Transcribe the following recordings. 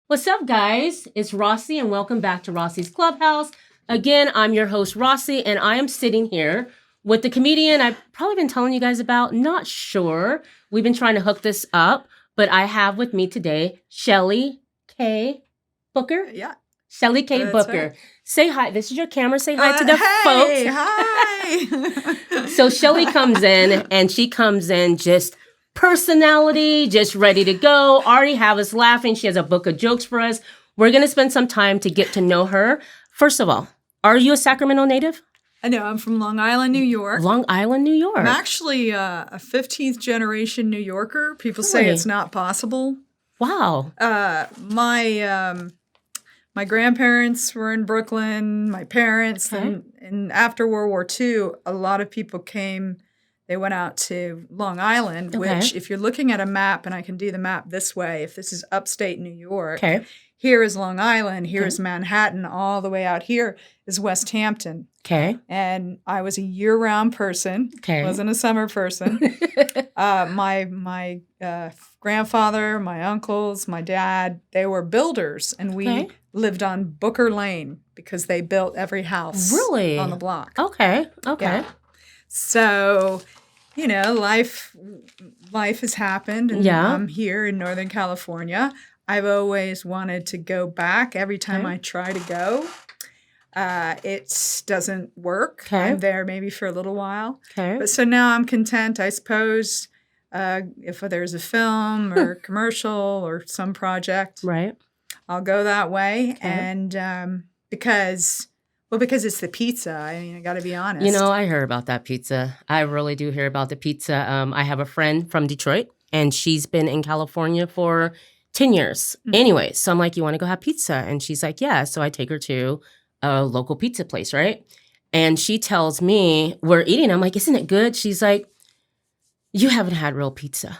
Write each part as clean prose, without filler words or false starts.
What's up, guys? It's Rossie, and welcome back to Rossie's Clubhouse. Again, I'm your host, Rossie, and I am sitting here with the comedian I've probably been telling you guys about. Not sure. We've been trying to hook this up, but I have with me today Shelley K. Booker. Yeah. Shelley K. That's Booker. right. Say hi. This is your camera. Say hi to the folks. Hi. So Shelley comes in, and she comes in just personality, just ready to go. Already have us laughing. She has a book of jokes for us. We're going to spend some time to get to know her. First of all, are you a Sacramento native? I know. I'm from Long Island, New York. Long Island, New York. I'm actually a 15th generation New Yorker. People say Really? it's not possible. Wow. My grandparents were in Brooklyn. My parents, Okay. and after World War II, a lot of people came. They went out to Long Island, Okay. which, if you're looking at a map, and I can do the map this way, if this is upstate New York, Okay. here is Long Island, here Okay. is Manhattan, all the way out here is West Hampton. Okay. And I was a year-round person. Okay. Wasn't a summer person. My grandfather, my uncles, my dad, they were builders, and we Okay. lived on Booker Lane because they built every house Really? on the block. Okay. Okay. Yeah. So, life has happened, and Yeah. I'm here in Northern California. I've always wanted to go back. Every time Okay. I try to go, it doesn't work. Okay. I'm there maybe for a little while. Okay. But so now I'm content, I suppose, if there's a film or commercial or some project, Right. I'll go that way. Okay. And because it's the pizza. I mean, I got to be honest. You know, I heard about that pizza. I really do hear about the pizza. I have a friend from Detroit, and she's been in California for 10 years. Mhm. Anyway, so I'm like, you want to go have pizza? And she's like, yeah. So I take her to a local pizza place, right? And she tells me, we're eating. I'm like, isn't it good? She's like, you haven't had real pizza.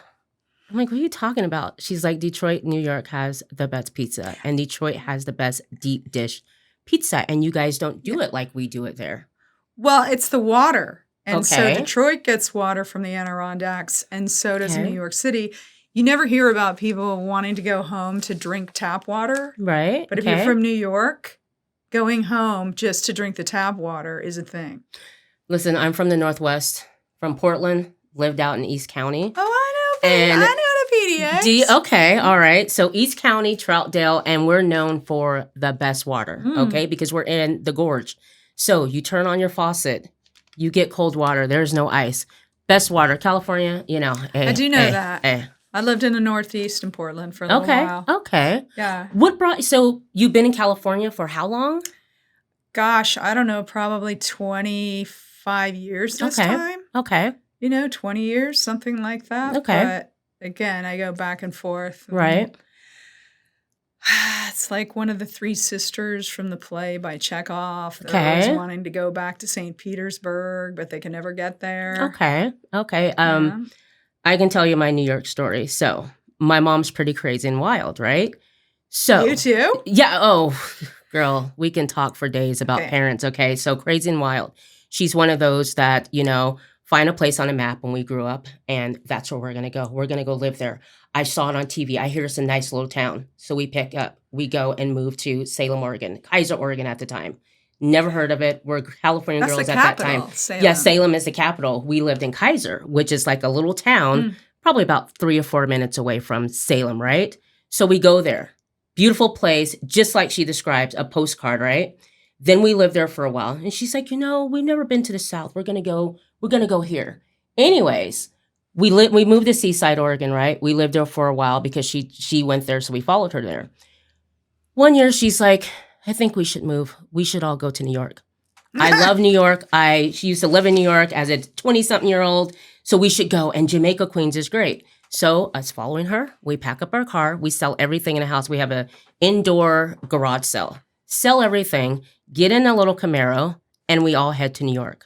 I'm like, what are you talking about? She's like, Detroit, New York has the best pizza, and Detroit has the best deep dish pizza, and you guys don't do it like we do it there. Well, it's the water. And so Okay. Detroit gets water from the Adirondacks, and so does Okay. New York City. You never hear about people wanting to go home to drink tap water. Right. But if okay. you're from New York, going home just to drink the tap water is a thing. Listen, I'm from the Northwest, from Portland, lived out in East County. Oh, I know. And I know the PDX. Okay, all right. So East County, Troutdale, and we're known for the best water, okay? Because we're in the gorge. So you turn on your faucet, you get cold water. There's no ice. Best water, California, I do know that. I lived in the Northeast in Portland for a little while. Okay. Yeah. So you've been in California for how long? Gosh, I don't know, probably 25 years this time. Okay. 20 years, something like that. Okay. But again, I go back and forth. Right. It's like one of the three sisters from the play by Chekhov. They're Okay. always wanting to go back to St. Petersburg, but they can never get there. Okay. Yeah. I can tell you my New York story. So my mom's pretty crazy and wild, right? So You too? yeah. Oh, girl, we can talk for days about Okay. parents. Okay. So crazy and wild. She's one of those that, find a place on a map when we grew up, and that's where we're going to go. We're going to go live there. I saw it on TV. I hear it's a nice little town. So we pick up, we go and move to Salem, Oregon, Kaiser, Oregon at the time. Never heard of it. We're California That's girls the at that capital, time. Salem. Yeah, Salem is the capital. We lived in Kaiser, which is like a little town, probably about 3 or 4 minutes away from Salem, right? So we go there. Beautiful place, just like she describes, a postcard, right? Then we lived there for a while. And she's like, we've never been to the South. We're going to go here. Anyways, we moved to Seaside, Oregon, right? We lived there for a while because she went there, so we followed her there. One year, she's like, I think we should move. We should all go to New York. I love New York. She used to live in New York as a 20-something-year-old, so we should go. And Jamaica, Queens is great. So us following her, we pack up our car. We sell everything in the house. We have an indoor garage sell everything, get in a little Camaro, and we all head to New York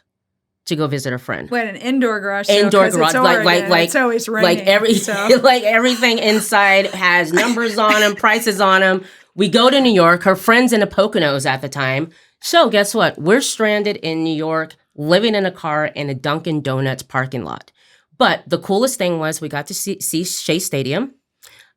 to go visit a friend. Wait, an indoor garage sale? Indoor 'Cause garage, it's Oregon, it's always raining. Like everything inside has numbers on them, prices on them. We go to New York. Her friend's in the Poconos at the time. So guess what? We're stranded in New York, living in a car in a Dunkin' Donuts parking lot. But the coolest thing was we got to see Shea Stadium.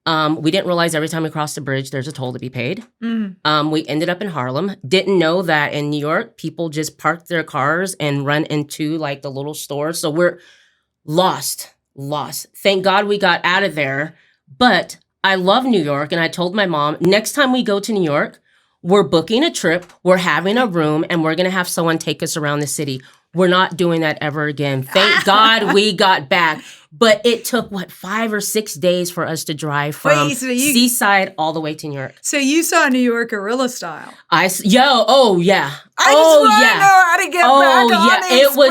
We didn't realize every time we crossed the bridge, there's a toll to be paid. Mm. We ended up in Harlem. Didn't know that in New York, people just park their cars and run into like the little stores. So we're lost. Thank God we got out of there. But I love New York. And I told my mom, next time we go to New York, we're booking a trip, we're having a room, and we're going to have someone take us around the city. We're not doing that ever again. Thank God we got back. But it took, 5 or 6 days for us to drive from Seaside all the way to New York. So you saw New York guerrilla style. Oh, yeah. I just want to know how to get back on the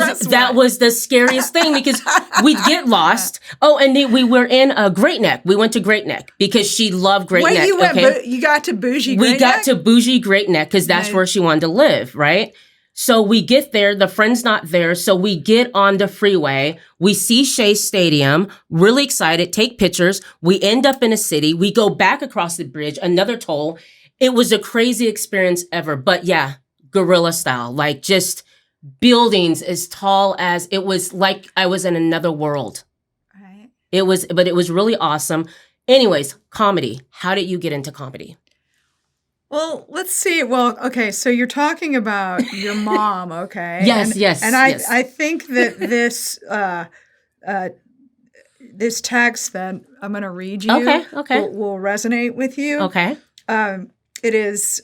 expressway. That was the scariest thing because we'd get lost. Oh, and we were in Great Neck. We went to Great Neck because she loved Great Neck. You got to bougie Great Neck? We got to bougie Great Neck because that's where she wanted to live, right? So we get there, the friend's not there, so we get on the freeway, we see Shea Stadium, really excited, take pictures, we end up in a city, we go back across the bridge, another toll. It was a crazy experience ever, but yeah, guerrilla style, like just buildings as tall as, it was like I was in another world. Right. But it was really awesome. Anyways, comedy. How did you get into comedy? Well, let's see. Well, okay, so you're talking about your mom, okay? Yes. And I think that this text that I'm going to read you will resonate with you. Okay. It is,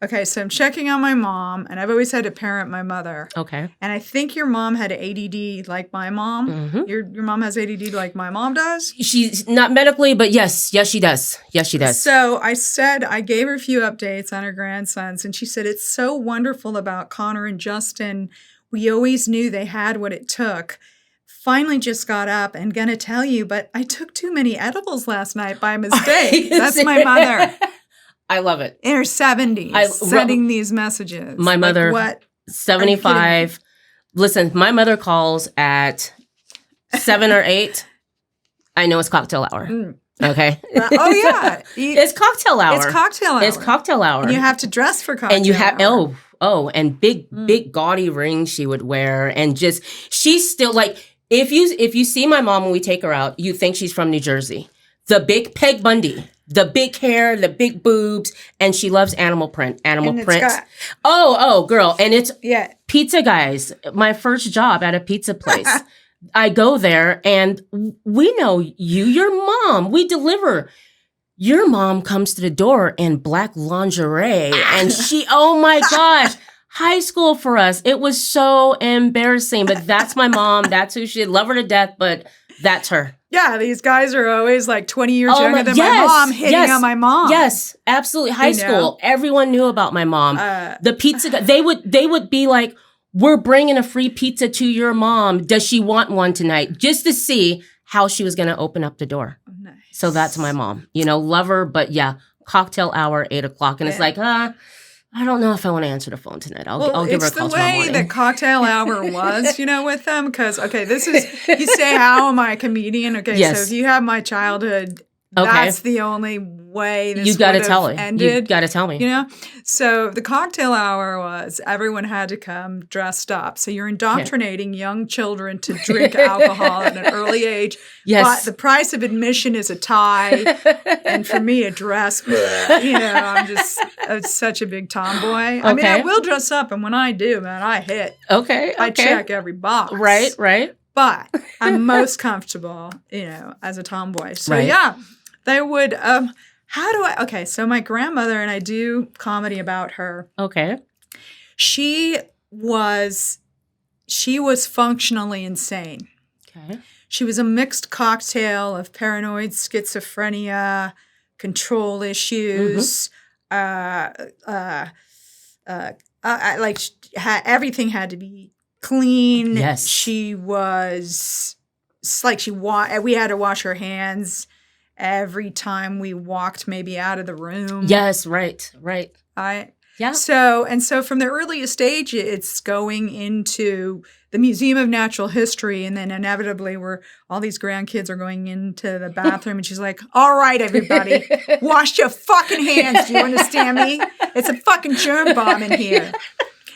okay, so I'm checking on my mom, and I've always had to parent my mother. Okay. And I think your mom had ADD like my mom. Mm-hmm. Your mom has ADD like my mom does? She's not medically, but yes, she does. Yes, she does. So I gave her a few updates on her grandsons, and she said, it's so wonderful about Connor and Justin. We always knew they had what it took. Finally just got up and going to tell you, but I took too many edibles last night by mistake. That's my mother. I love it. In her 70s, sending these messages. My mother, what? 75. Listen, my mother calls at 7 or 8. I know it's cocktail hour. Okay. Oh, yeah. It's cocktail hour. It's cocktail hour. And you have to dress for cocktail and you have, hour. And big gaudy rings she would wear. And just, she's still like, if you see my mom when we take her out, you think she's from New Jersey. The big Peg Bundy. The big hair, the big boobs, and she loves animal print. Oh, girl. And it's pizza guys. My first job at a pizza place. I go there and we know you, your mom. We deliver. Your mom comes to the door in black lingerie and oh my gosh, high school for us. It was so embarrassing, but that's my mom. That's who she love her to death, but that's her. Yeah, these guys are always like 20 years younger than my mom, hitting on my mom. Yes, absolutely. High school, everyone knew about my mom. The pizza guy, they would be like, we're bringing a free pizza to your mom. Does she want one tonight? Just to see how she was going to open up the door. Nice. So that's my mom. Love her, but yeah, cocktail hour, 8 o'clock. And it's like, I don't know if I want to answer the phone tonight. I'll give her a call tomorrow morning. It's the way that cocktail hour was, with them. Because, this is, you say, how am I a comedian? Okay, so if you have my childhood, that's the only way this you gotta would tell have it. ended. You got to tell me. So the cocktail hour was everyone had to come dressed up. So you're indoctrinating young children to drink alcohol at an early age. Yes. But the price of admission is a tie. And for me, a dress. I'm such a big tomboy. I mean, I will dress up. And when I do, man, I hit. Okay. I check every box. Right. But I'm most comfortable, as a tomboy. So they would, so my grandmother, and I do comedy about her. Okay. She was functionally insane. Okay. She was a mixed cocktail of paranoid schizophrenia, control issues, everything had to be clean. Yes. She was like we had to wash her hands every time we walked maybe out of the room. Yes, right. Yeah. So from the earliest age, it's going into the Museum of Natural History, and then inevitably all these grandkids are going into the bathroom, and she's like, all right, everybody, wash your fucking hands. Do you understand me? It's a fucking germ bomb in here.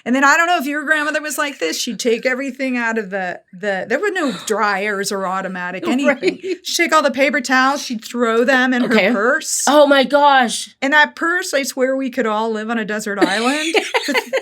And then I don't know if your grandmother was like this. She'd take everything out of there were no dryers or automatic anything. Right. She'd take all the paper towels. She'd throw them in her purse. Oh, my gosh. And that purse, I swear we could all live on a desert island,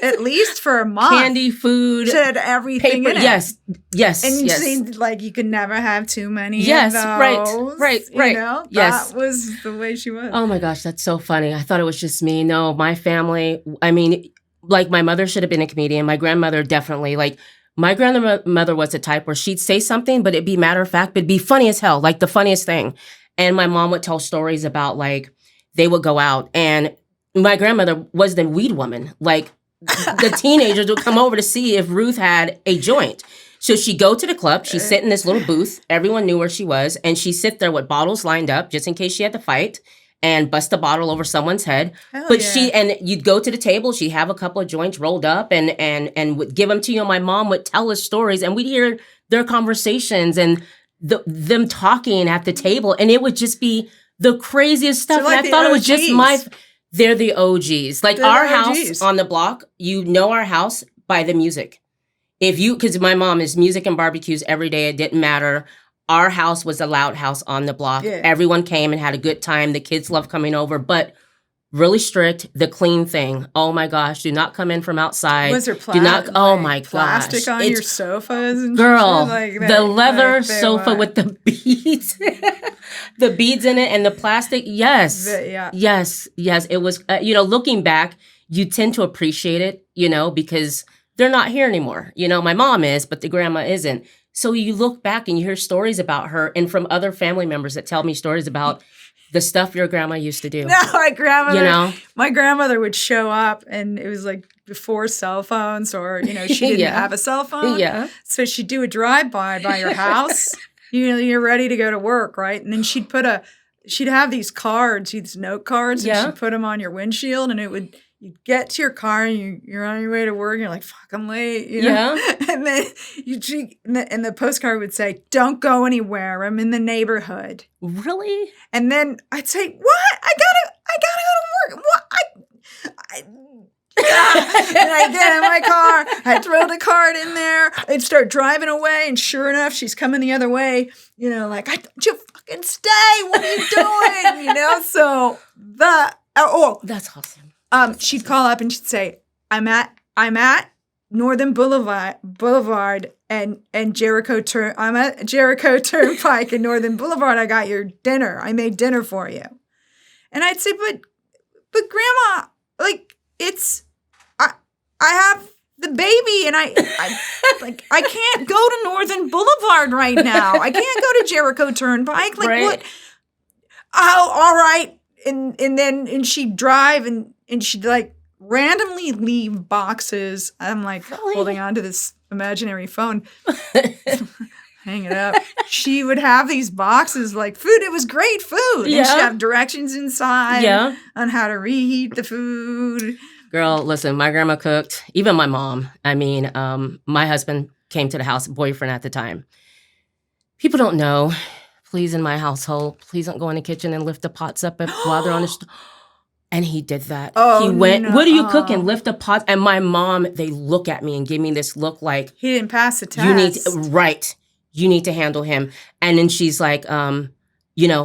at least for a month. Candy, food. Said everything paper. in it. Yes. And yes. seemed like you could never have too many Yes, of those. right. You know? Yes. That was the way she was. Oh, my gosh. That's so funny. I thought it was just me. No, my family, I mean, like my mother should have been a comedian. My grandmother definitely, like my grandmother was the type where she'd say something, but it'd be matter of fact, but it'd be funny as hell, like the funniest thing. And my mom would tell stories about like, they would go out and my grandmother was the weed woman. Like the teenagers would come over to see if Ruth had a joint. So she'd go to the club, she'd sit in this little booth, everyone knew where she was, and she'd sit there with bottles lined up just in case she had to fight and bust a bottle over someone's head. But you'd go to the table, she'd have a couple of joints rolled up and would give them to you. And my mom would tell us stories and we'd hear their conversations and them talking at the table. And it would just be the craziest stuff. So like and I thought it was just they're the OGs. Like our house on the block, you know our house by the music. Because my mom is music and barbecues every day. It didn't matter. Our house was a loud house on the block. Yeah. Everyone came and had a good time. The kids loved coming over, but really strict. The clean thing. Oh my gosh! Do not come in from outside. Was there plastic? Oh my gosh! Plastic on your sofas, and girl. Like the leather sofa with the beads, the beads in it, and the plastic. Yes, yes. It was. Looking back, you tend to appreciate it. Because they're not here anymore. My mom is, but the grandma isn't. So you look back and you hear stories about her and from other family members that tell me stories about the stuff your grandma used to do. No, my grandmother would show up and it was like before cell phones or, she didn't have a cell phone. Yeah. So she'd do a drive-by by your house. You're ready to go to work, right? And then she'd have these cards, these note cards, and she'd put them on your windshield and you'd get to your car and you're on your way to work and you're like, fuck, I'm late. Yeah. And then and the postcard would say, don't go anywhere. I'm in the neighborhood. Really? And then I'd say, what? I gotta go to work. What? And I'd get in my car. I'd throw the card in there. I'd start driving away. And sure enough, she's coming the other way. Like, you fucking stay. What are you doing? So that's awesome. She'd call up and she'd say, I'm at Northern Boulevard and Jericho I'm at Jericho Turnpike and Northern Boulevard. I got your dinner. I made dinner for you. And I'd say, but Grandma, like I have the baby and I can't go to Northern Boulevard right now. I can't go to Jericho Turnpike. Like what? Oh, all right. And she'd drive and she'd like randomly leave boxes. I'm like holding on to this imaginary phone. Hang it up. She would have these boxes like food. It was great food. Yeah. And she'd have directions inside on how to reheat the food. Girl, listen, my grandma cooked. Even my mom. I mean, my husband came to the house, boyfriend at the time. People don't know. Please, in my household, please don't go in the kitchen and lift the pots up while they're on the stove. And he did that. Oh, he went, what are you cooking? Lift the pot. And my mom, they look at me and give me this look like. He didn't pass the test. You need to handle him. And then she's like, you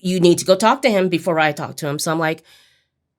need to go talk to him before I talk to him. So I'm like,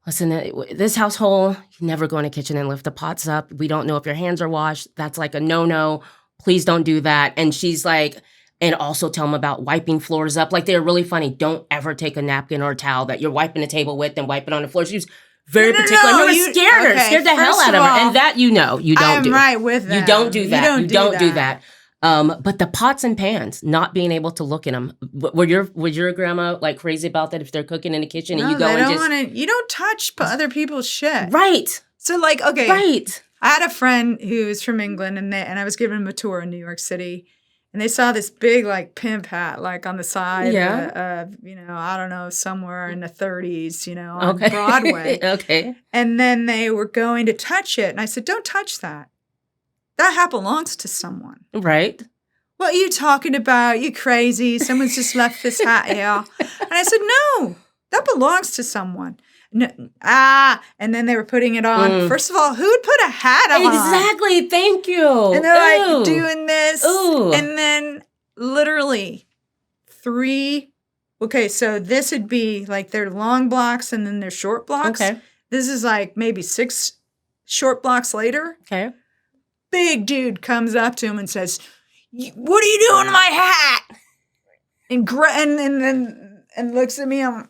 listen, this household, you never go in the kitchen and lift the pots up. We don't know if your hands are washed. That's like a no-no. Please don't do that. And she's like, and also tell them about wiping floors up. Like, they're really funny. Don't ever take a napkin or a towel that you're wiping the table with and wipe it on the floor. She was very particular. I remember scared the hell out of her. And that you don't do. I'm right with that. You don't do that. You don't do that. But the pots and pans, not being able to look in them. Were your grandma like crazy about that if they're cooking in the kitchen and you go and just... You don't touch other people's shit. Right. So like, okay. Right. I had a friend who's from England and I was giving him a tour in New York City. And they saw this big, like, pimp hat, like, on the side of, I don't know, somewhere in the 30s, on Broadway. Okay. And then they were going to touch it. And I said, don't touch that. That hat belongs to someone. Right. What are you talking about? You crazy. Someone's just left this hat here. And I said, no, That belongs to someone. And then they were putting it on. First of all, who would put a hat on? Exactly. Thank you. And they're like doing this. Ooh. And then literally 3. Okay, so this would be like their long blocks and then their short blocks. Okay. This is like maybe 6 short blocks later. Okay. Big dude comes up to him and says, "What are you doing to my hat?" And looks at me. I'm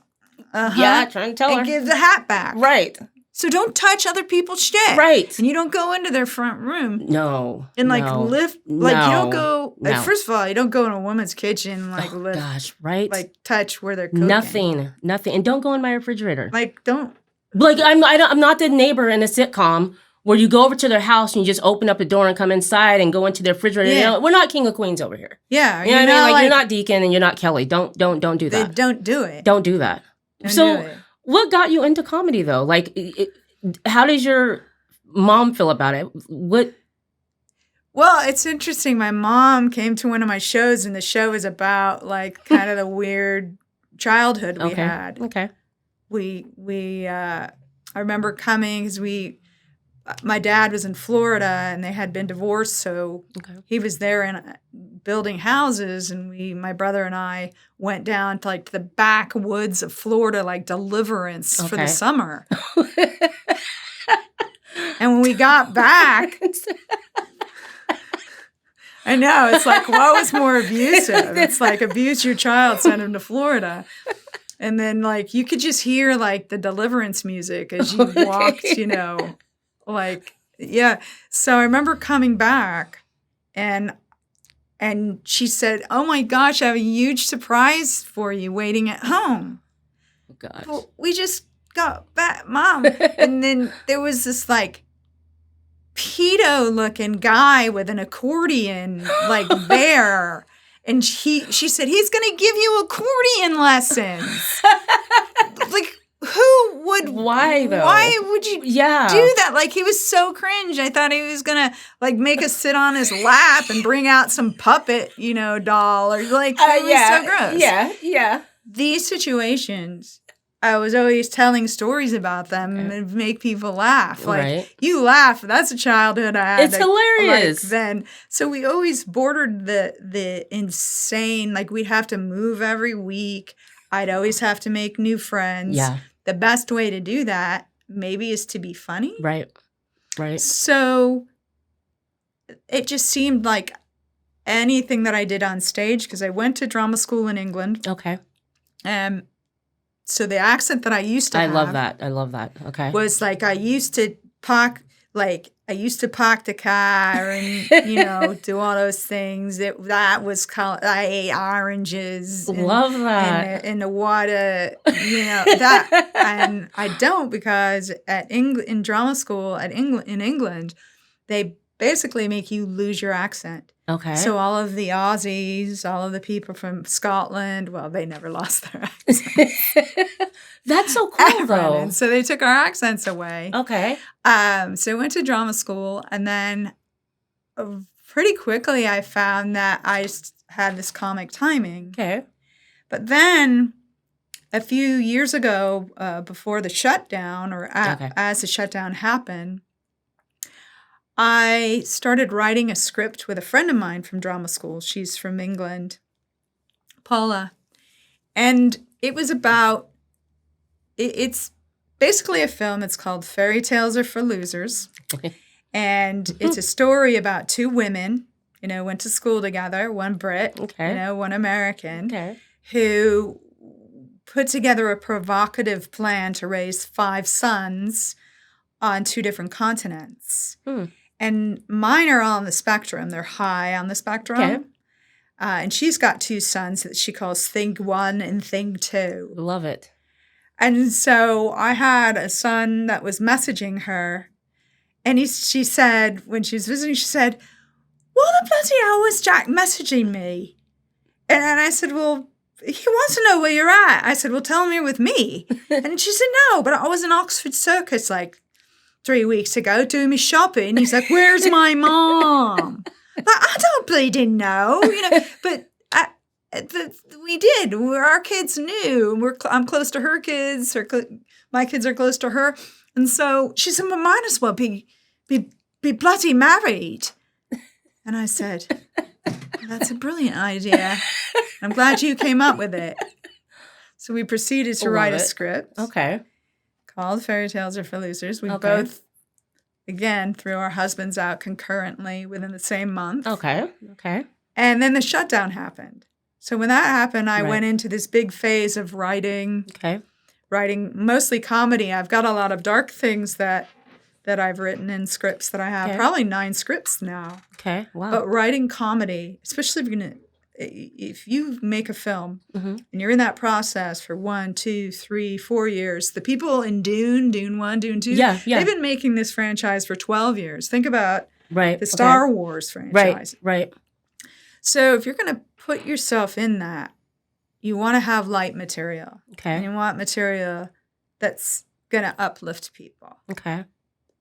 yeah, trying to tell her. And gives the hat back. Right. So don't touch other people's shit. Right. And you don't go into their front room. No. And lift. Like you don't go. No. First of all, you don't go in a woman's kitchen and lift. Gosh, right. Like touch where they're cooking. Nothing. And don't go in my refrigerator. Like don't. Like I'm not the neighbor in a sitcom where you go over to their house and you just open up the door and come inside and go into their refrigerator. Yeah. You know, we're not king of queens over here. Yeah. You know what I mean? Like you're not Deacon and you're not Kelly. Don't do that. Don't do it. Don't do that. What got you into comedy though? Like, how does your mom feel about it? What? Well, it's interesting. My mom came to one of my shows, and the show was about like kind of the weird childhood we had. Okay. I remember coming because my dad was in Florida and they had been divorced, so he was there and building houses, and my brother and I went down to like the backwoods of Florida, like Deliverance for the summer. And when we got back, I know, it's like, what was more abusive? It's like abuse your child, send him to Florida. And then like you could just hear like the Deliverance music as you walked, you know, like, yeah. So I remember coming back and she said, "Oh my gosh, I have a huge surprise for you waiting at home." Oh gosh. Well, we just got back, Mom. And then there was this like pedo-looking guy with an accordion like there. And she said, "He's going to give you accordion lessons." Like, who would? Why though? Why would you do that? Like, he was so cringe. I thought he was going to like make us sit on his lap and bring out some puppet, you know, doll or like, it was so gross. Yeah. These situations, I was always telling stories about them and make people laugh. Like, you laugh. That's a childhood I had. It's hilarious. Like, then. So we always bordered the insane, like we'd have to move every week. I'd always have to make new friends. Yeah. The best way to do that maybe is to be funny. Right. So it just seemed like anything that I did on stage, because I went to drama school in England. Okay. So the accent that I used to have. I love that. Okay. Was like I used to park the car and, you know, do all those things. That was called, I ate oranges. Love that. And the water, you know, that. And I don't, because in drama school in England, they basically make you lose your accent. Okay. So all of the Aussies, all of the people from Scotland, well, they never lost their accent. That's so cool, though. And so they took our accents away. Okay. So I went to drama school, and then pretty quickly I found that I had this comic timing. Okay. But then a few years ago, before the shutdown, or as the shutdown happened, I started writing a script with a friend of mine from drama school. She's from England, Paula. And it was about, it's basically a film. It's called Fairy Tales Are for Losers. And it's a story about 2 women, you know, went to school together, one Brit, you know, one American, who put together a provocative plan to raise 5 sons on 2 different continents. And mine are on the spectrum. They're high on the spectrum. Okay. And she's got 2 sons that she calls Think 1 and Think 2. Love it. And so I had a son that was messaging her. And she said, when she was visiting, she said, "What the bloody hell was Jack messaging me?" And I said, "Well, he wants to know where you're at." I said, "Well, tell him you're with me." And she said, "No, but I was in Oxford Circus like 3 weeks ago doing my shopping." He's like, "Where's my mom?" Like, I don't bleeding know, you know. But we did. Our kids knew. I'm close to her kids. My kids are close to her. And so she said, well, might as well be bloody married. And I said, that's a brilliant idea. I'm glad you came up with it. So we proceeded to write a script. Okay. Called Fairy Tales Are for Losers. We both, again, threw our husbands out concurrently within the same month. Okay. And then the shutdown happened. So when that happened, I went into this big phase of writing. Okay. Writing mostly comedy. I've got a lot of dark things that I've written in scripts that I have. Probably 9 scripts now. Okay. Wow. But writing comedy, especially if you make a film and you're in that process for 1, 2, 3, 4 years, the people in Dune 1, Dune 2, they've been making this franchise for 12 years. Think about the Star Wars franchise. Right. So if you're going to put yourself in that, you want to have light material. Okay. And you want material that's going to uplift people. Okay.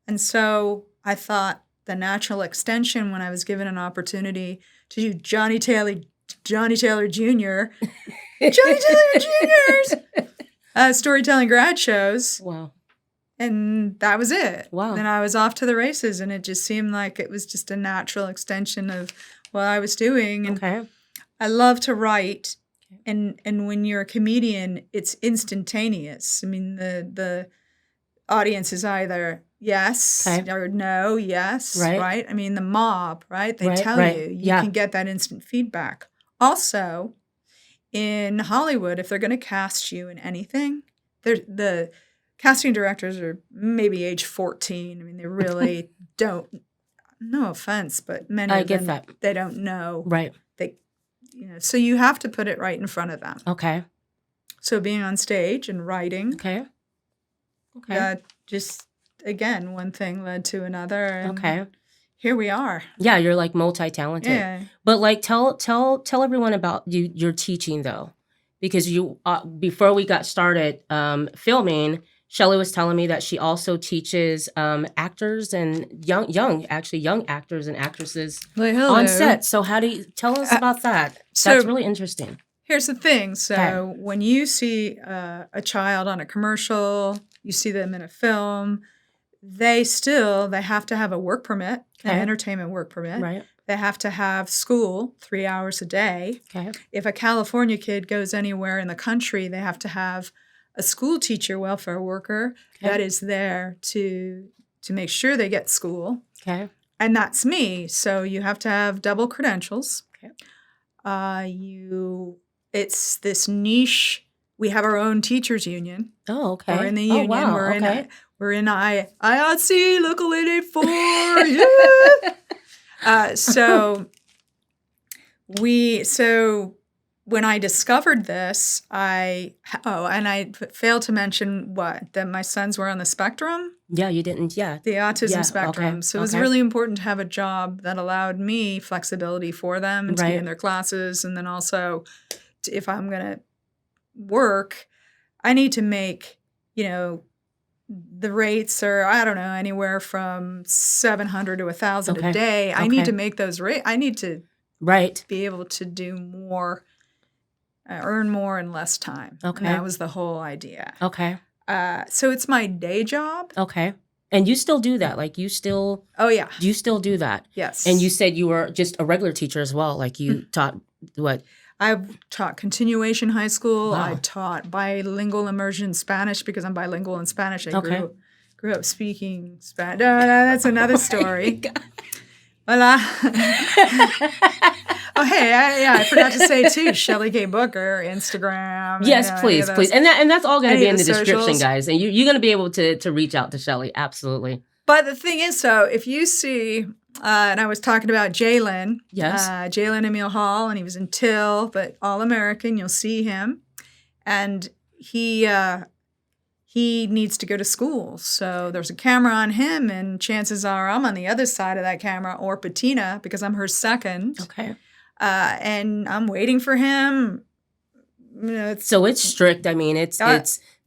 And so I thought the natural extension when I was given an opportunity to do Johnny Taylor Jr. Storytelling grad shows. Wow. And that was it. Wow. Then I was off to the races, and it just seemed like it was just a natural extension of what I was doing. And I love to write. And when you're a comedian, it's instantaneous. I mean, the audience is either yes or no, yes, right? I mean, the mob, right? They tell you. You can get that instant feedback. Also, in Hollywood, if they're going to cast you in anything, the casting directors are maybe age 14. I mean, they really don't, no offense, but many of them, they don't know. Right. So you have to put it right in front of them. Okay. So being on stage and writing. Okay. Just, again, one thing led to another. And here we are. Yeah, you're like multi-talented. Yeah. But like tell everyone about your teaching though. Because you before we got started filming, Shelley was telling me that she also teaches actors and young actors and actresses on set. So how do you tell us about that? That's really interesting. Here's the thing. So when you see a child on a commercial, you see them in a film, they have to have a work permit, an entertainment work permit. Right. They have to have school 3 hours a day. Okay. If a California kid goes anywhere in the country, they have to have a school teacher, welfare worker that is there to make sure they get school. Okay. And that's me. So you have to have double credentials. Okay. It's this niche. We have our own teachers union. Oh, okay. We're in the union. Oh, wow. We're in IRC Local 884. Yeah. So when I discovered this, and I failed to mention that my sons were on the spectrum. Yeah, you didn't. Yeah. The autism spectrum. Okay. So it was really important to have a job that allowed me flexibility for them and to be in their classes. And then also, if I'm going to work, I need to make, the rates are, I don't know, anywhere from $700 to $1,000 a day. I need to make those rates. I need to be able to do more, earn more in less time. Okay. And that was the whole idea. Okay. So it's my day job. Okay. And you still do that? Like you still... Oh, yeah. You still do that? Yes. And you said you were just a regular teacher as well. Like you taught what? I've taught continuation high school. Wow. I taught bilingual immersion Spanish because I'm bilingual in Spanish. I grew up speaking Spanish. That's another story. Hola. Oh, hey, I forgot to say, too, Shelley K. Booker, Instagram. Yes, please. And that's all going to be in the description, socials. guys. And you're going to be able to reach out to Shelley. Absolutely. But the thing is, so if you see, and I was talking about Jalen. Yes. Jalen Emil Hall, and he was in Till, but All-American, you'll see him. And he needs to go to school. So there's a camera on him, and chances are I'm on the other side of that camera, or Patina, because I'm her second. Okay. And I'm waiting for him. So it's strict. I mean, it's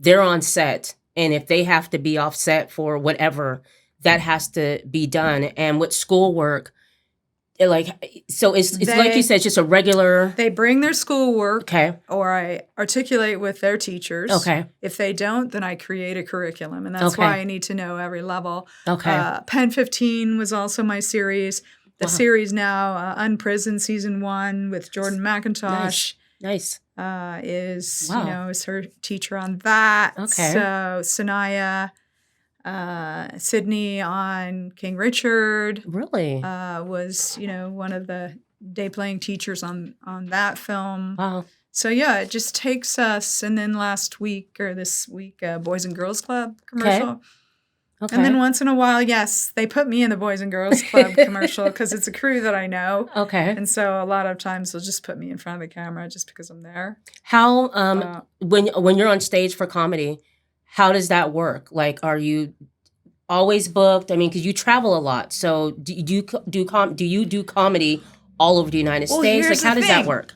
they're on set, and if they have to be off set for whatever, that has to be done. And with schoolwork, So it's like you said, it's just a regular. They bring their schoolwork. Okay. Or I articulate with their teachers. Okay. If they don't, then I create a curriculum. And that's why I need to know every level. Okay. Pen 15 was also my series. The series now, Unprisoned Season 1 with Jordan McIntosh. Nice. Is her teacher on that. Okay. So Sanaya, Sydney on King Richard. Really? Was, one of the day playing teachers on that film. Wow. So yeah, it just takes us. And then this week, Boys and Girls Club commercial. Okay. And then once in a while, yes, they put me in the Boys and Girls Club commercial because it's a crew that I know. Okay. And so a lot of times they'll just put me in front of the camera just because I'm there. How when you're on stage for comedy, how does that work? Like, are you always booked? I mean, because you travel a lot. So do you do comedy all over the United States? Like, how does that work?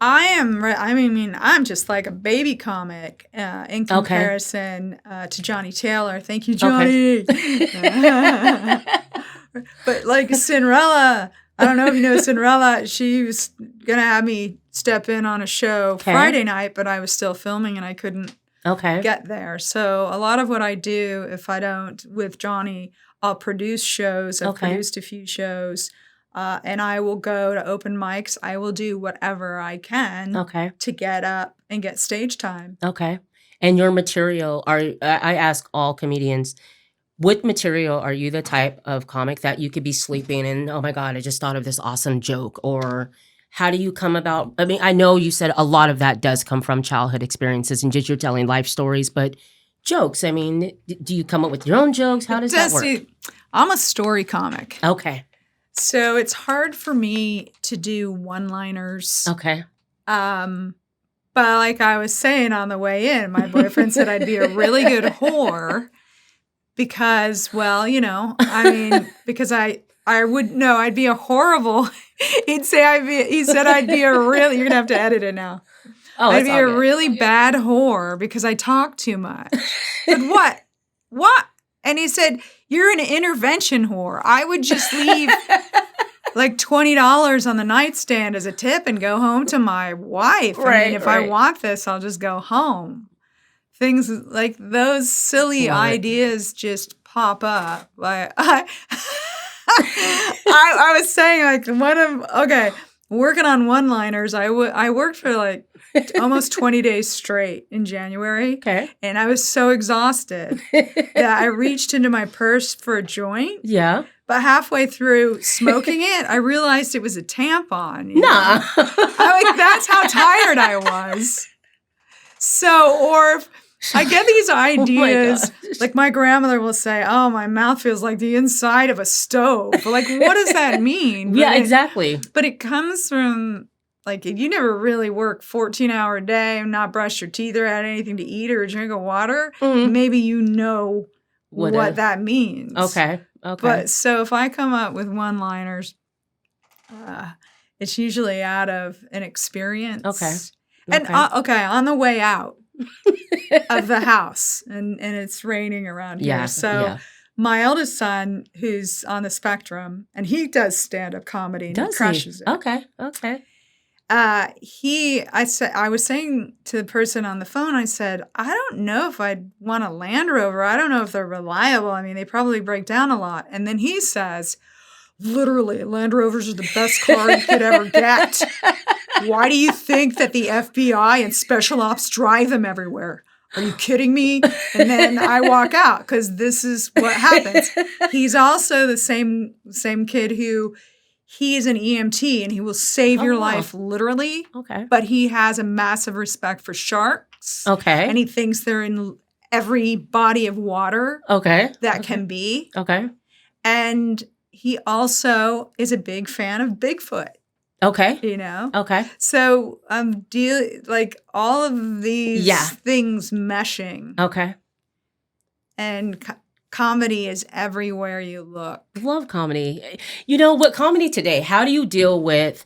I'm just like a baby comic in comparison to Johnny Taylor. Thank you, Johnny. Okay. But like Cinderella, I don't know if you know Cinderella. She was going to have me step in on a show Friday night, but I was still filming and I couldn't get there. So a lot of what I do, if I don't with Johnny, I'll produce shows. I've produced a few shows. And I will go to open mics. I will do whatever I can to get up and get stage time. Okay. And your material, I ask all comedians, what material are you the type of comic that you could be sleeping and, oh my God, I just thought of this awesome joke? Or how do you come about? I mean, I know you said a lot of that does come from childhood experiences and just you're telling life stories, but jokes, I mean, do you come up with your own jokes? How does that work? I'm a story comic. Okay. So it's hard for me to do one-liners. Okay. But like I was saying on the way in, my boyfriend said I'd be a really good whore because, because I would, no, I'd be a horrible, he said I'd be a really, you're going to have to edit it now. Oh, I'd be a really bad whore because I talk too much. But what? And he said, you're an intervention whore. I would just leave like $20 on the nightstand as a tip and go home to my wife. I mean, if I want this, I'll just go home. Things like those silly ideas just pop up. Like I was saying, like working on one-liners. I worked for like almost 20 days straight in January. Okay. And I was so exhausted that I reached into my purse for a joint. Yeah. But halfway through smoking it, I realized it was a tampon. Nah. That's how tired I was. So, or I get these ideas. Like my grandmother will say, oh, my mouth feels like the inside of a stove. But like, what does that mean? Yeah, exactly. But it comes from... Like, if you never really work 14-hour day and not brush your teeth or had anything to eat or drink of water, maybe you know what that means. Okay. But so if I come up with one-liners, it's usually out of an experience. Okay. And, on the way out of the house, and it's raining around here. So my eldest son, who's on the spectrum, and he does stand-up comedy and he crushes it. Okay. I was saying to the person on the phone, I said, I don't know if I'd want a Land Rover. I don't know if they're reliable. I mean, they probably break down a lot. And then he says, literally, Land Rovers are the best car you could ever get. Why do you think that the FBI and special ops drive them everywhere? Are you kidding me? And then I walk out because this is what happens. He's also the same kid who... He is an EMT and he will save your life literally. Okay. But he has a massive respect for sharks. Okay. And he thinks they're in every body of water. That can be. Okay. And he also is a big fan of Bigfoot. Okay. Okay. So like all of these things meshing. Okay. And comedy is everywhere you look. Love comedy. You know what? Comedy today, how do you deal with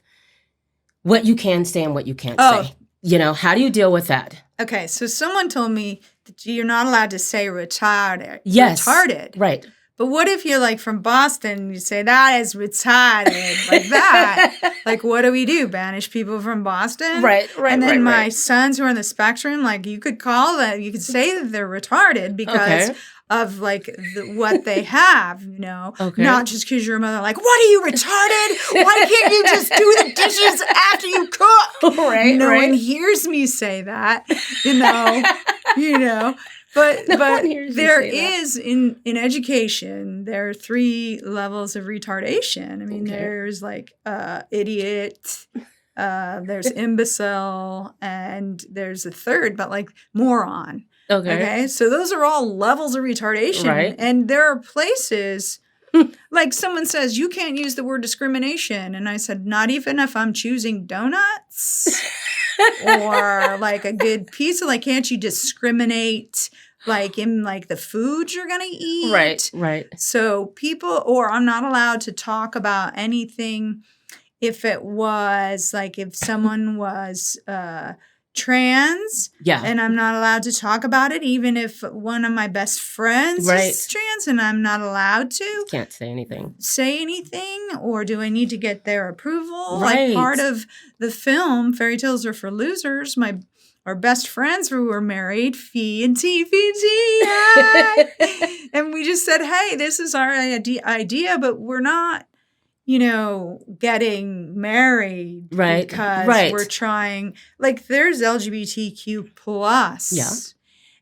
what you can say and what you can't say? How do you deal with that? Okay, so someone told me that you're not allowed to say retarded. Yes. Retarded. Right. But what if you're like from Boston and you say that is retarded like that? Like, what do we do? Banish people from Boston? Right. And then my right. sons who are on the spectrum, like you could call them, you could say that they're retarded because of like what they have, you know, not just because your mother like, what are you retarded? Why can't you just do the dishes after you cook? No one hears me say that, you know. But there is in education, there are 3 levels of retardation. I mean, there's like idiot, there's imbecile, and there's a third, but like moron. Okay. So those are all levels of retardation. Right. And there are places like someone says, you can't use the word discrimination. And I said, not even if I'm choosing donuts or like a good pizza. Like, can't you discriminate like in like the food you're going to eat? Right. So people, or I'm not allowed to talk about anything if it was like if someone was trans, and I'm not allowed to talk about it, even if one of my best friends is trans, and I'm not allowed to. Can't say anything. Or do I need to get their approval? Like part of the film, Fairy Tales Are for Losers, our best friends who were married, Fee and TVG, and we just said, hey, this is our idea, but we're not, getting married because we're trying, like there's LGBTQ plus.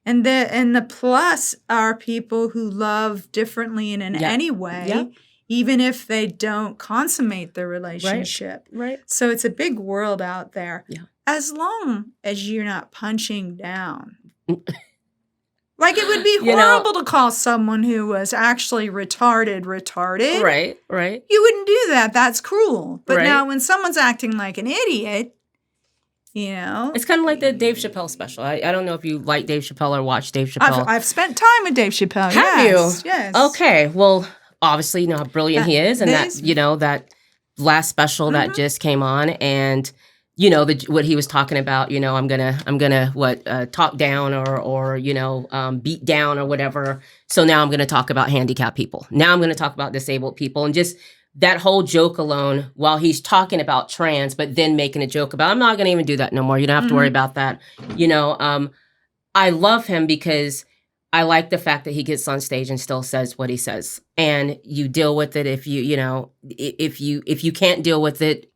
And the plus are people who love differently and in any way, even if they don't consummate the relationship. Right. So it's a big world out there. As long as you're not punching down. Like, it would be horrible to call someone who was actually retarded. Right. You wouldn't do that. That's cruel. But now when someone's acting like an idiot, It's kind of like the Dave Chappelle special. I don't know if you like Dave Chappelle or watch Dave Chappelle. I've spent time with Dave Chappelle. Have you? Yes. Okay. Well, obviously, you know how brilliant he is. And that last special that just came on, and what he was talking about, I'm gonna talk down or beat down or whatever. So now I'm gonna talk about handicapped people. Now I'm gonna talk about disabled people, and just that whole joke alone, while he's talking about trans, but then making a joke about, I'm not gonna even do that no more. You don't have to worry about that. I love him because I like the fact that he gets on stage and still says what he says, and you deal with it. If you can't deal with it,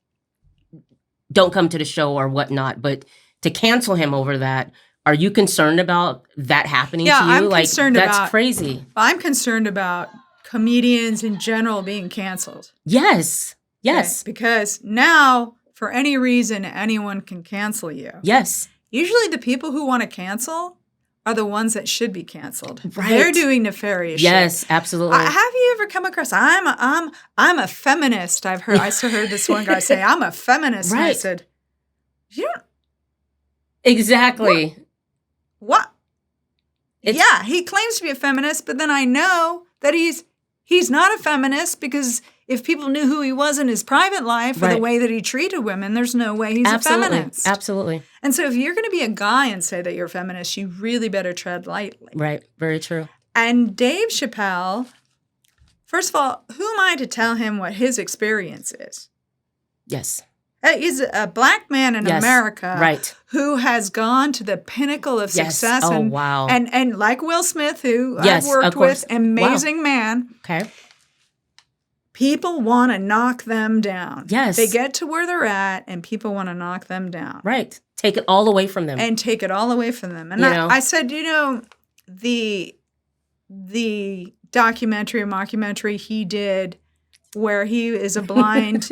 don't come to the show or whatnot. But to cancel him over that, are you concerned about that happening to you? I'm concerned that's crazy. I'm concerned about comedians in general being canceled. Yes. Okay? Because now, for any reason, anyone can cancel you. Yes. Usually the people who want to cancel are the ones that should be canceled. They're doing nefarious shit. Yes, absolutely. Have you ever come across, I'm a feminist. I still heard this one guy say, I'm a feminist. And I said, you don't. Exactly. What? He claims to be a feminist, but then I know that he's not a feminist, because if people knew who he was in his private life or the way that he treated women, there's no way he's a feminist. Absolutely. And so if you're going to be a guy and say that you're a feminist, you really better tread lightly. Right. Very true. And Dave Chappelle, first of all, who am I to tell him what his experience is? Yes. He's a black man in America who has gone to the pinnacle of success. Oh, and, wow. And like Will Smith, who I've worked with, amazing man. Okay. People want to knock them down. Yes. They get to where they're at, and people want to knock them down. Right. Take it all away from them. And I said, the documentary or mockumentary he did where he is a blind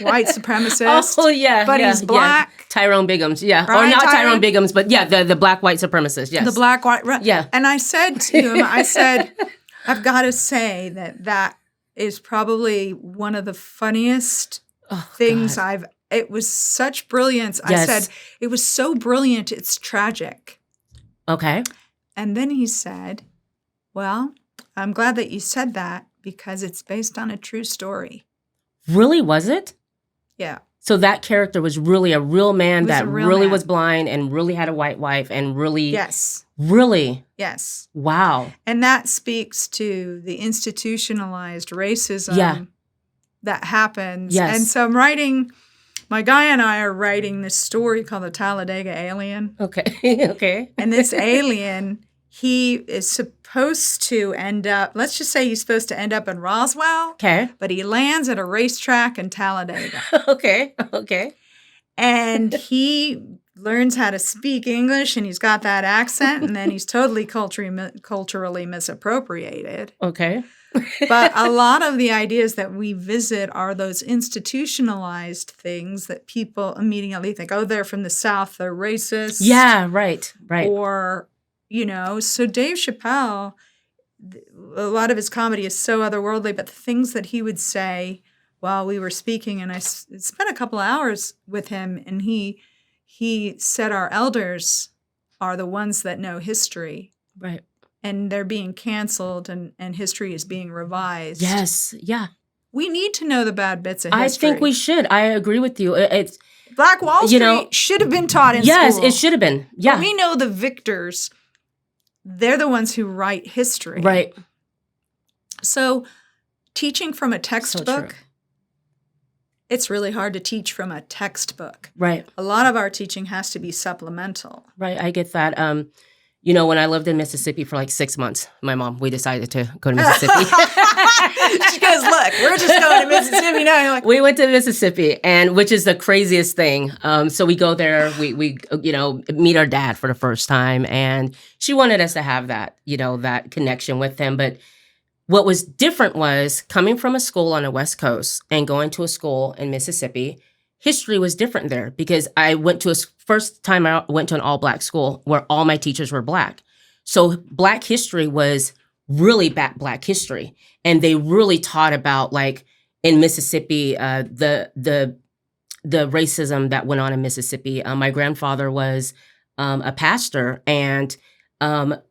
white supremacist. Oh, yeah. But he's black. Yeah. Tyrone Biggums, Right? Or not Tyrone Biggums, but the black white supremacist, yes. The black white, right. Yeah. And I said to him, I've got to say that is probably one of the funniest things it was such brilliance. Yes. I said, it was so brilliant, it's tragic. Okay. And then he said, well, I'm glad that you said that because it's based on a true story. Really, was it? Yeah. So that character was really a real man Was that a real really man. was blind and really had a white wife and really, Yes. really, Yes. wow. And that speaks to the institutionalized racism Yeah. that happens. Yes. And so my guy and I are writing this story called The Talladega Alien. Okay. Okay. And this alien, he is supposed to end up, let's just say he's supposed to end up in Roswell, Okay. but he lands at a racetrack in Talladega. Okay. Okay. And he learns how to speak English and he's got that accent and then he's totally culturally misappropriated. Okay. But a lot of the ideas that we visit are those institutionalized things that people immediately think, oh, they're from the South, they're racist. Yeah, right. Right. Or, so Dave Chappelle, a lot of his comedy is so otherworldly, but the things that he would say while we were speaking, and I spent a couple of hours with him, and he said our elders are the ones that know history. Right. And they're being canceled and history is being revised. Yes. Yeah. We need to know the bad bits of history. I think we should. I agree with you. It's Black Wall Street should have been taught in school. Yes, it should have been. Yeah. But we know the victors. They're the ones who write history. Right. So teaching from a textbook, it's really hard to teach from a textbook. Right. A lot of our teaching has to be supplemental. Right. I get that. When I lived in Mississippi for like 6 months, we decided to go to Mississippi. She goes, look, we're just going to Mississippi now. You're like, we went to Mississippi, and which is the craziest thing. So we go there, we meet our dad for the first time, and she wanted us to have that, that connection with him. But what was different was coming from a school on the West Coast and going to a school in Mississippi. History was different there because I went to first time I went to an all-black school where all my teachers were Black. So Black history was really Black history. And they really taught about, like, in Mississippi, the racism that went on in Mississippi. My grandfather was a pastor. And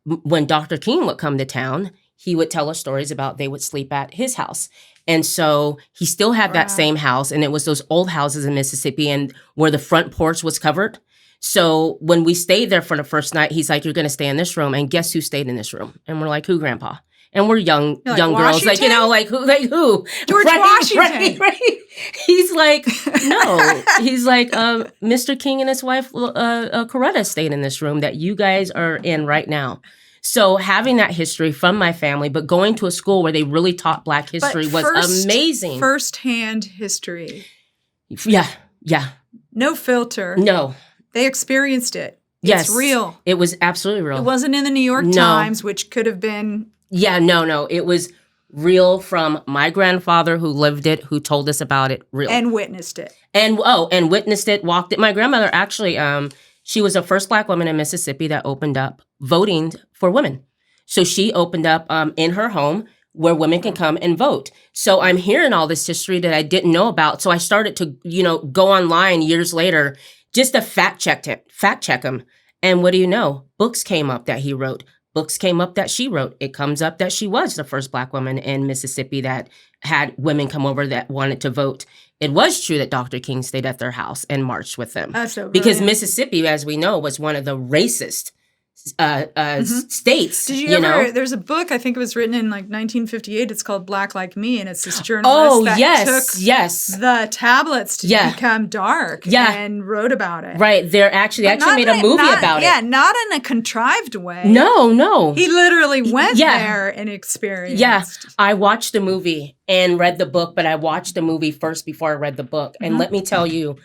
when Dr. King would come to town, he would tell us stories about they would sleep at his house. And so he still had that same house, and it was those old houses in Mississippi and where the front porch was covered. So when we stayed there for the first night, he's like, you're going to stay in this room. And guess who stayed in this room? And we're like, who, Grandpa? And we're young girls, Washington? like who? George Washington. Right. He's like, no. He's like, Mr. King and his wife, Coretta, stayed in this room that you guys are in right now. So having that history from my family, but going to a school where they really taught Black history was amazing. First-hand history. Yeah. Yeah. No filter. No. They experienced it. Yes. It's real. It was absolutely real. It wasn't in the New York Times, which could have been. Yeah, no. It was real from my grandfather who lived it, who told us about it, real. And witnessed it. And witnessed it, walked it. My grandmother actually, she was the first Black woman in Mississippi that opened up voting for women. So she opened up in her home where women can come and vote. So I'm hearing all this history that I didn't know about. So I started to, go online years later just to fact check him. And what do you know? Books came up that he wrote. Books came up that she wrote. It comes up that she was the first Black woman in Mississippi that had women come over that wanted to vote. It was true that Dr. King stayed at their house and marched with them. That's so because Mississippi, as we know, was one of the racist states. Did you ever? There's a book, I think it was written in like 1958. It's called Black Like Me, and it's this journalist that took the tablets to become dark and wrote about it. Right. They actually made a movie about it. Yeah, not in a contrived way. No. He literally went there and experienced. Yeah, I watched the movie and read the book, but I watched the movie first before I read the book. And let me tell you,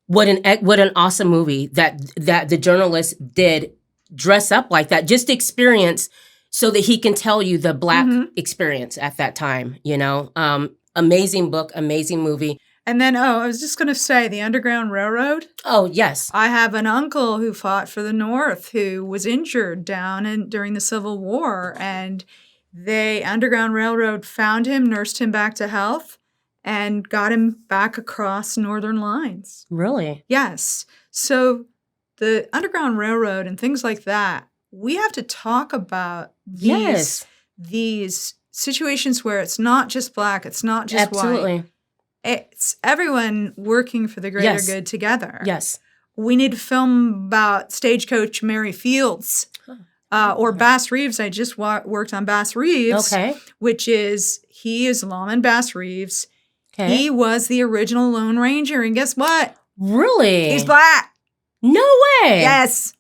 what an awesome movie that the journalist did. Dress up like that, just experience so that he can tell you the Black experience at that time, amazing book, amazing movie. And then, I was just going to say the Underground Railroad. Oh, yes. I have an uncle who fought for the North who was injured during the Civil War, and the Underground Railroad found him, nursed him back to health, and got him back across Northern lines. Really? Yes. So the Underground Railroad and things like that, we have to talk about these situations where it's not just Black, it's not just white. It's everyone working for the greater Yes. good together. Yes. We need to film about Stagecoach Mary Fields or Bass Reeves. I just worked on Bass Reeves, Okay. which is, he is Lawman Bass Reeves. Okay. He was the original Lone Ranger. And guess what? Really? He's black. No way. Yes.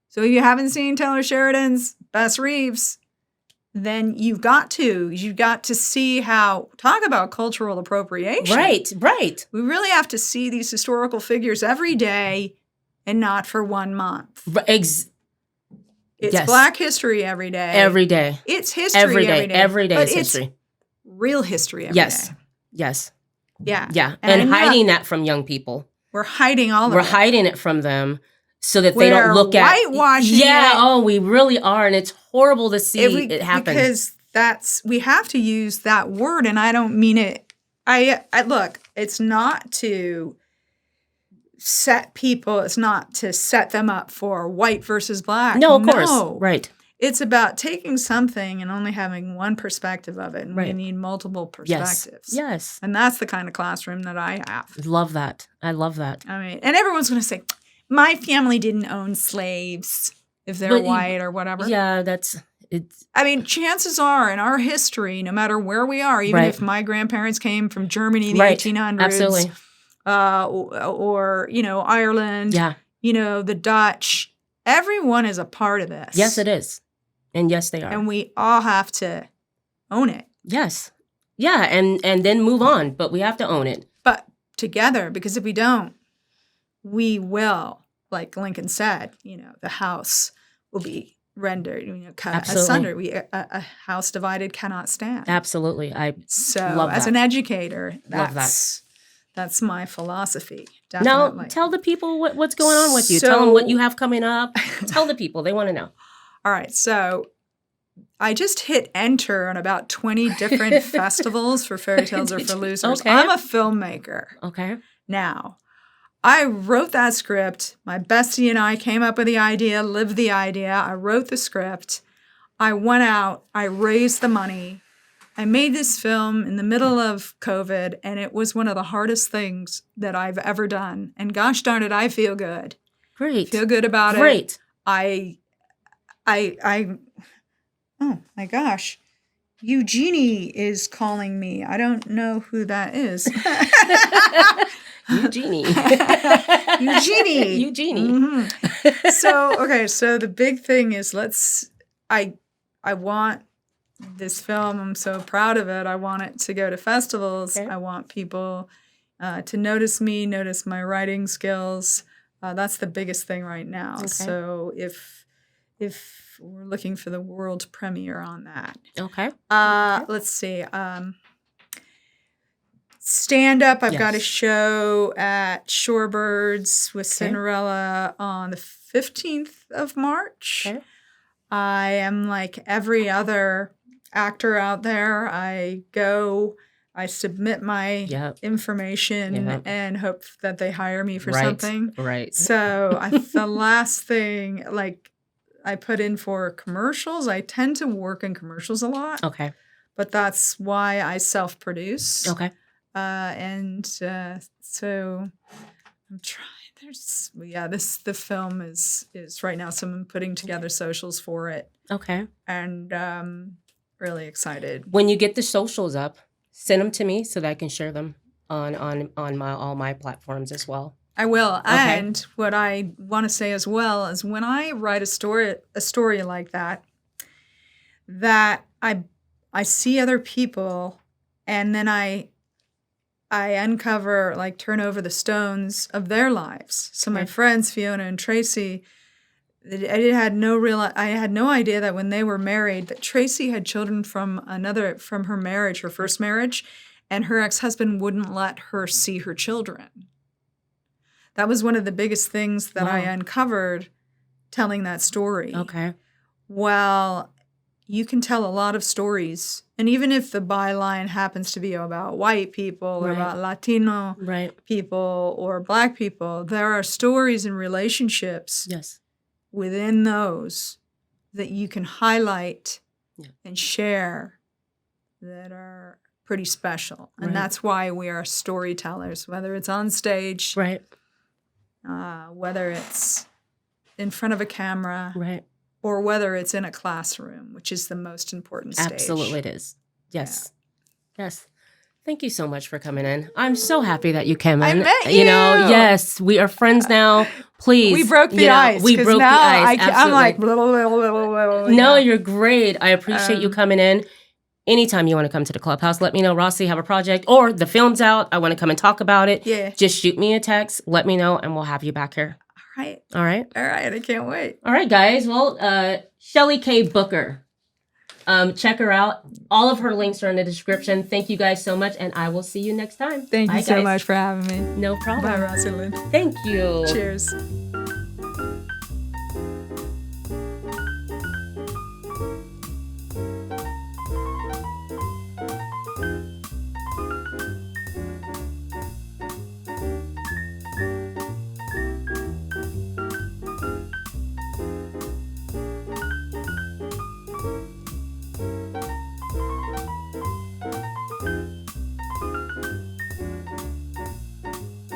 So if you haven't seen Taylor Sheridan's Bass Reeves, then you've got to see how, talk about cultural appropriation. Right. Right. We really have to see these historical figures every day and not for 1 month. It's yes. Black history every day. Every day. It's history every day. every day. Every day but is history. Real history every yes. day. Yes. Yeah. Yeah. And hiding that from young people. We're hiding all of it. We're hiding it from them so that they don't look at whitewashing. Yeah. It. Oh, we really are. And it's horrible to see it happen. Because we have to use that word, and I don't mean it. I look, it's not to set people, it's not to set them up for white versus black. No, of course. Right. It's about taking something and only having one perspective of it. And we need multiple perspectives. Yes. And that's the kind of classroom that I have. Love that. I love that. I mean, and everyone's going to say, my family didn't own slaves if they're white or whatever. Yeah, I mean, chances are in our history, no matter where we are, even if my grandparents came from Germany in the 1800s. Absolutely. Or, Ireland, the Dutch, everyone is a part of this. Yes, it is. And yes, they are. And we all have to own it. Yes. Yeah, and then move on, but we have to own it. But together, because if we don't, we will, like Lincoln said, the house will be rendered, cut asunder. A house divided cannot stand. Absolutely. So as an educator, that's my philosophy. Definitely. Now, tell the people what's going on with you. Tell them what you have coming up. Tell the people. They want to know. All right. So I just hit enter on about 20 different festivals for Fairy Tales Are for Losers. Okay. I'm a filmmaker. Okay. Now, I wrote that script. My bestie and I came up with the idea, lived the idea. I wrote the script. I went out. I raised the money. I made this film in the middle of COVID, and it was one of the hardest things that I've ever done. And gosh darn it, I feel good. Great. Feel good about it. Great. Oh my gosh. Eugenie is calling me. I don't know who that is. Eugenie. Eugenie. Mm-hmm. So the big thing is I want this film. I'm so proud of it. I want it to go to festivals. Okay. I want people to notice me, notice my writing skills. That's the biggest thing right now. Okay. So if we're looking for the world premiere on that. Okay. Let's see. Stand up. I've got a show at Shorebirds with Cinderella on the 15th of March. Okay. I am like every other actor out there. I go, I submit my information and hope that they hire me for something. Right. So the last thing, like, I put in for commercials. I tend to work in commercials a lot. Okay. But that's why I self-produce. Okay. So I'm trying. The film is right now. So I'm putting together socials for it. Okay. And really excited. When you get the socials up, send them to me so that I can share them on all my platforms as well. I will. Okay. And what I want to say as well is when I write a story like that I see other people, and then I uncover, like, turn over the stones of their lives. So my friends, Fiona and Tracy, I had no idea that when they were married, that Tracy had children from her marriage, her first marriage, and her ex-husband wouldn't let her see her children. That was one of the biggest things that I uncovered telling that story. Okay. Well, you can tell a lot of stories. And even if the byline happens to be about white people or about Latino people or Black people, there are stories and relationships within those that you can highlight and share that are pretty special. And Right. that's why we are storytellers, whether it's on stage, Right. whether it's in front of a camera, Right. or whether it's in a classroom, which is the most important stage. Absolutely it is. Yes. Yes. Thank you so much for coming in. I'm so happy that you came in. I met You know, you! yes, we are friends now. Please. We broke the you know, ice. We 'cause broke the now ice. I'm like, Absolutely. blah, blah, blah, blah, blah, No, yeah. you're great. I appreciate you coming in. Anytime you want to come to the Clubhouse, let me know, Rossie, have a project, or the film's out. I want to come and talk about it. Yeah. Just shoot me a text. Let me know, and we'll have you back here. All right. All right? All right. I can't wait. All right, guys. Well, Shelley K. Booker. Check her out. All of her links are in the description. Thank you guys so much, and I will see you next time. Thank Bye, you so guys. much for having me. No problem. Bye, Rosalind. Thank you. Cheers.